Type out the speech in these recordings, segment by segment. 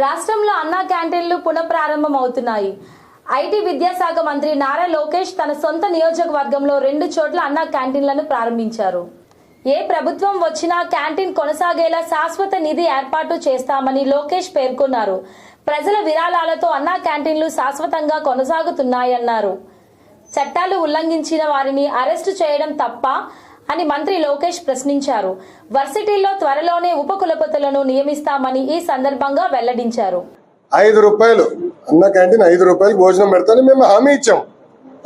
రాష్ట్రంలో అన్నా క్యాంటీన్లు పునఃప్రారంభం అవుతున్నాయి. ఐటీ విద్యాశాఖ మంత్రి నారా లోకేష్ తన సొంత నియోజకవర్గంలో 2 చోట్ల అన్నా క్యాంటీన్లను ప్రారంభించారు. ఏ ప్రభుత్వం వచ్చినా క్యాంటీన్ కొనసాగేలా శాశ్వత నిధి ఏర్పాటు చేస్తామని లోకేష్ పేర్కొన్నారు. ప్రజల విరాళాలతో అన్నా క్యాంటీన్లు శాశ్వతంగా కొనసాగుతున్నాయన్నారు. చట్టాలు ఉల్లంఘించిన వారిని అరెస్టు చేయడం తప్ప అని మంత్రి లోకేష్ ప్రశ్నించారు. వర్సిటీల్లో త్వరలోనే ఉపకులపతులను నియమిస్తామని ఈ సందర్భంగా వెల్లడించారు. 5 రూపాయలు అన్న క్యాంటీన్ 5 రూపాయలు భోజనం పెడతానని మేము హామీ ఇచ్చాం,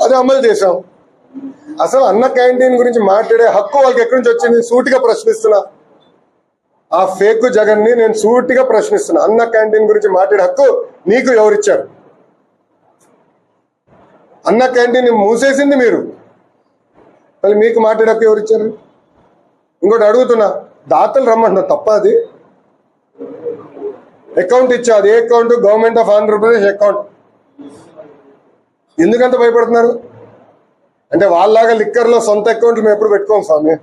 అది అమలు చేశాం. అసలు అన్న క్యాంటీన్ గురించి మాట్లాడే హక్కు వాళ్ళకి ఎక్కడి నుంచి వచ్చింది? సూటిగా ప్రశ్నిస్తున్నా. ఆ ఫేక్ జగన్ ని నేను సూటిగా ప్రశ్నిస్తున్నా. అన్న క్యాంటీన్ గురించి మాట్లాడే హక్కు నీకు ఎవరిచ్చారు? అన్న క్యాంటీన్ మూసేసింది మీరు, మళ్ళీ మీకు మాట్లాడే హక్కు ఎవరిచ్చారు? ఇంకోటి అడుగుతున్నా, దాతలు రమ్మంటున్నా, తప్ప అది? అకౌంట్ ఇచ్చా, అది ఏ account? Government of Andhra Pradesh account. ఎందుకంత భయపడుతున్నారు? అంటే వాళ్ళలాగా లిక్కర్లో సొంత అకౌంట్లు మేము ఎప్పుడు పెట్టుకోం స్వామి,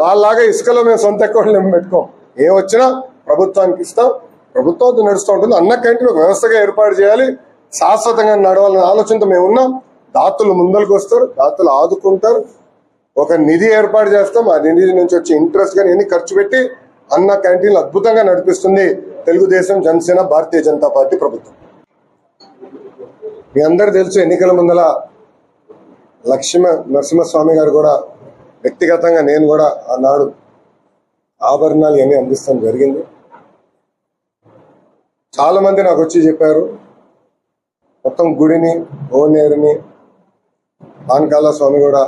వాళ్ళలాగా ఇసుకలో మేము సొంత అకౌంట్లు మేము పెట్టుకోం. ఏం వచ్చినా ప్రభుత్వానికి ఇస్తాం, ప్రభుత్వం నడుస్తూ ఉంటుంది. అన్న క్యాంటీన్ ఒక వ్యవస్థగా ఏర్పాటు చేయాలి, శాశ్వతంగా నడవాలనే ఆలోచనతో మేము ఉన్నాం. దాతలు ముందరకు వస్తారు, దాతలు ఆదుకుంటారు, ఒక నిధి ఏర్పాటు చేస్తాం. ఆ నిధి నుంచి వచ్చే ఇంట్రెస్ట్ కానీ ఎన్ని ఖర్చు పెట్టి అన్న క్యాంటీన్లు అద్భుతంగా నడిపిస్తుంది తెలుగుదేశం, జనసేన, భారతీయ జనతా పార్టీ ప్రభుత్వం. మీ అందరు తెలుసు, ఎన్నికల ముందల నరసింహస్వామి గారు కూడా వ్యక్తిగతంగా నేను కూడా ఆనాడు ఆభరణాలు ఇవన్నీ అందిస్తాం జరిగింది. చాలా మంది నాకు వచ్చి చెప్పారు, మొత్తం గుడిని, ఓనేరుని, పానకాల స్వామి కూడా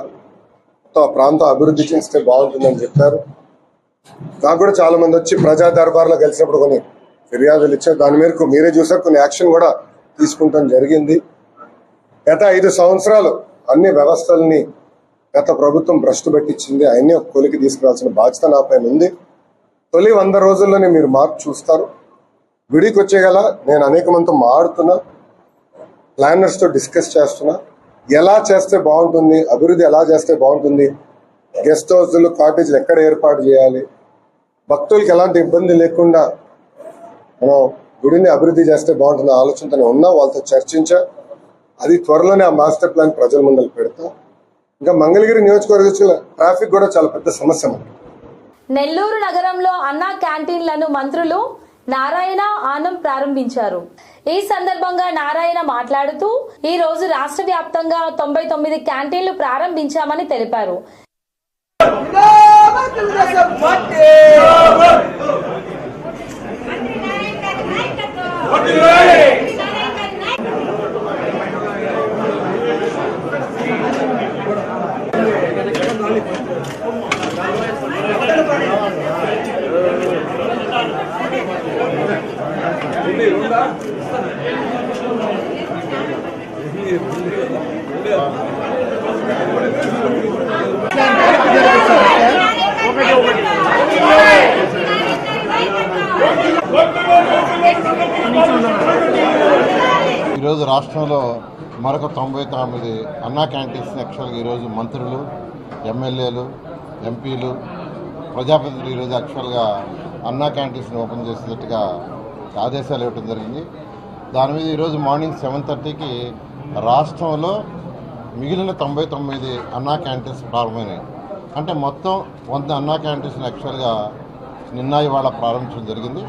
మొత్తం ఆ ప్రాంతం అభివృద్ధి చేస్తే బాగుంటుందని చెప్పారు. నాకు కూడా చాలా మంది వచ్చి ప్రజా దర్బార్లో కలిసినప్పుడు కొన్ని ఫిర్యాదులు ఇచ్చారు. దాని మేరకు మీరే చూసారు, కొన్ని యాక్షన్ కూడా తీసుకుంటాం జరిగింది. గత 5 సంవత్సరాలు అన్ని వ్యవస్థల్ని గత ప్రభుత్వం భ్రష్టు పెట్టించింది. అవన్నీ ఒక కొలికి తీసుకురావాల్సిన బాధ్యత నా పైన ఉంది. తొలి 100 రోజుల్లోనే మీరు మార్పు చూస్తారు. గుడికి వచ్చేగల నేను అనేక మందితో మాడుతున్నా, ప్లానర్స్తో డిస్కస్ చేస్తున్నా, ఎలా చేస్తే బాగుంటుంది, అభివృద్ధి ఎలా చేస్తే బాగుంటుంది, గెస్ట్ హౌస్లు, కాటేజీలు ఎక్కడ ఏర్పాటు చేయాలి, భక్తులకి ఎలాంటి ఇబ్బంది లేకుండా మనం గుడిని అభివృద్ధి చేస్తే బాగుంటుంది ఆలోచనతోనే ఉన్నా. వాళ్ళతో చర్చించా, అది త్వరలోనే ఆ మాస్టర్ ప్లాన్ ప్రజల ముందర పెడతాం. ఇంకా మంగళగిరి నియోజకవర్గ ట్రాఫిక్ కూడా చాలా పెద్ద సమస్య. నెల్లూరు నగరంలో అన్నా క్యాంటీన్లను మంత్రులు నారాయణ, ఆనం ప్రారంభించారు. ఈ సందర్భంగా నారాయణ మాట్లాడుతూ ఈ రోజు రాష్ట్ర వ్యాప్తంగా 99 క్యాంటీన్లు ప్రారంభించామని తెలిపారు. ఈరోజు రాష్ట్రంలో మరొక 99 అన్నా క్యాంటీన్స్ యాక్చువల్గా ఈరోజు మంత్రులు, ఎమ్మెల్యేలు, ఎంపీలు, ప్రజాప్రతినిధులు ఈరోజు యాక్చువల్గా అన్నా క్యాంటీన్స్ని ఓపెన్ చేసేటట్టుగా ఆదేశాలు ఇవ్వడం జరిగింది. దాని మీద ఈరోజు మార్నింగ్ 7:30కి రాష్ట్రంలో మిగిలిన 99 అన్నా క్యాంటీన్స్ ప్రారంభమైనాయి. అంటే మొత్తం 100 అన్నా క్యాంటీన్స్ యాక్చువల్గా నిన్న ఇవాళ ప్రారంభించడం జరిగింది.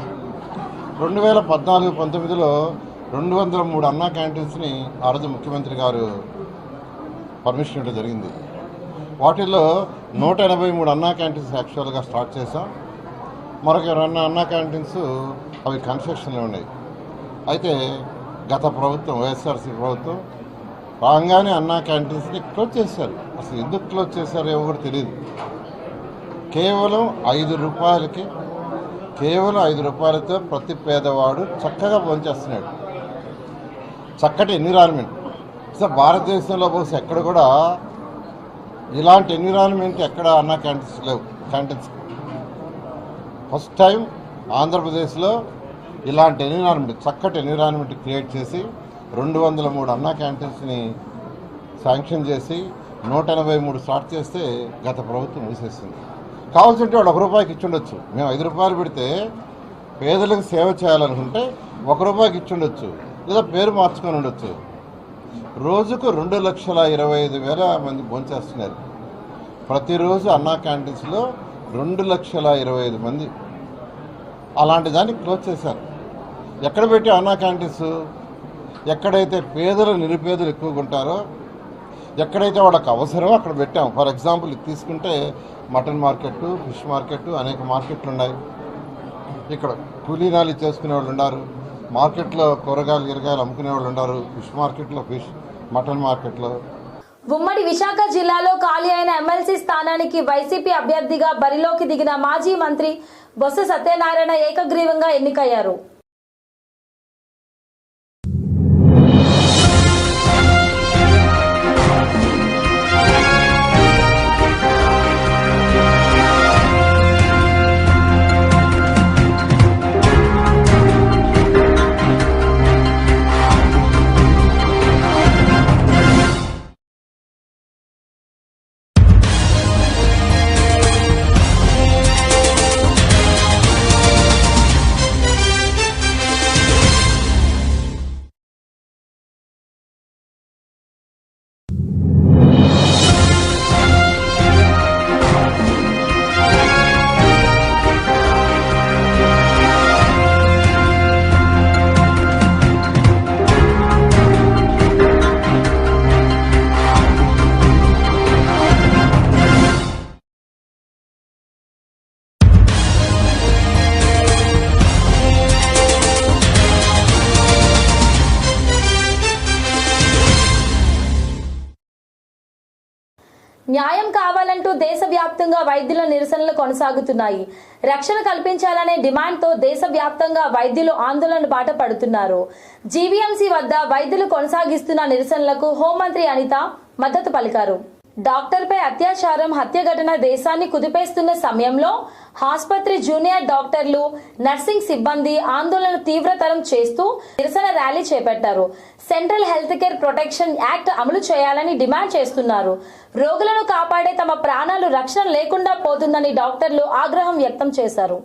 2014-19లో 203 అన్నా క్యాంటీన్స్ని ఆ రోజు ముఖ్యమంత్రి గారు పర్మిషన్ ఇవ్వడం జరిగింది. వాటిల్లో 183 అన్నా క్యాంటీన్స్ యాక్చువల్గా స్టార్ట్ చేసాం. మరొక 2 అన్నా క్యాంటీన్స్ అవి కన్స్ట్రక్షన్లో ఉన్నాయి. అయితే గత ప్రభుత్వం, వైఎస్ఆర్సీ ప్రభుత్వం రాగానే అన్నా క్యాంటీన్స్ని క్లోజ్ చేశారు. అసలు ఎందుకు క్లోజ్ చేశారో ఏమో కూడా తెలియదు. కేవలం 5 రూపాయలకి, కేవలం 5 రూపాయలతో ప్రతి పేదవాడు చక్కగా భోంచేస్తున్నాడు. చక్కటి ఎన్విరాన్మెంట్. అసలు భారతదేశంలో బహుశా ఎక్కడ కూడా ఇలాంటి ఎన్విరాన్మెంట్ ఎక్కడ అన్నా క్యాంటీన్స్ లేవు. క్యాంటీన్స్ ఫస్ట్ టైం ఆంధ్రప్రదేశ్లో ఇలాంటి ఎన్విరాన్మెంట్, చక్కటి ఎన్విరాన్మెంట్ క్రియేట్ చేసి 203 అన్నా క్యాంటీన్స్ని శాంక్షన్ చేసి 183 స్టార్ట్ చేస్తే గత ప్రభుత్వం మూసేసింది. కావాల్సింటే వాళ్ళు 1 రూపాయికి ఇచ్చి ఉండొచ్చు. మేము 5 రూపాయలు పెడితే పేదలకు సేవ చేయాలనుకుంటే 1 రూపాయికి ఇచ్చి ఉండొచ్చు, లేదా పేరు మార్చుకొని ఉండొచ్చు. రోజుకు 2,25,000 మంది భోంచేస్తున్నారు. ప్రతిరోజు అన్నా క్యాంటీన్స్లో 2,25,000 మంది. అలాంటి దాన్ని క్లోజ్ చేశారు. ఎక్కడ పెట్టి అన్నా క్యాంటీన్స్? ఎక్కడైతే పేదలు నిరుపేదలు ఎక్కువగా ఉంటారో, ఎక్కడైతే వాళ్ళకి అవసరమో అక్కడ పెట్టాం. ఫర్ ఎగ్జాంపుల్ ఇది తీసుకుంటే మటన్ మార్కెట్, ఫిష్ మార్కెట్, అనేక మార్కెట్లు ఉన్నాయి. ఇక్కడ కూలీనాలు చేసుకునే వాళ్ళు ఉన్నారు, మార్కెట్లో కూరగాయలు అమ్ముకునే వాళ్ళు ఉన్నారు, ఫిష్ మార్కెట్లో ఫిష్, మటన్ మార్కెట్లో. ఉమ్మడి విశాఖ జిల్లాలో ఖాళీ అయిన ఎమ్మెల్సీ స్థానానికి వైసీపీ అభ్యర్థిగా బరిలోకి దిగిన మాజీ మంత్రి బొత్స సత్యనారాయణ ఏకగ్రీవంగా ఎన్నికయ్యారు. న్యాయం కావాలంటూ దేశవ్యాప్తంగా వైద్యుల నిరసనలు కొనసాగుతున్నాయి. రక్షణ కల్పించాలనే డిమాండ్తో దేశవ్యాప్తంగా వైద్యులు ఆందోళన బాట పడుతున్నారు. జీవీఎంసీ వద్ద వైద్యులు కొనసాగిస్తున్న నిరసనలకు హోంమంత్రి అనిత మద్దతు పలికారు. డాక్టర్పై అత్యాచారం, హత్య ఘటన దేశాన్ని కుదిపేస్తున్న సమయంలో ఆసుపత్రి జూనియర్ డాక్టర్లు, నర్సింగ్ సిబ్బంది ఆందోళన తీవ్రతరం చేస్తూ నిరసన ర్యాలీ చేపట్టారు. Central health care protection act అమలు చేయాలని డిమాండ్ చేస్తున్నారు. రోగులను కాపాడే తమ ప్రాణాలు రక్షణ లేకుండా పోతుందని డాక్టర్లు ఆగ్రహం వ్యక్తం చేశారు.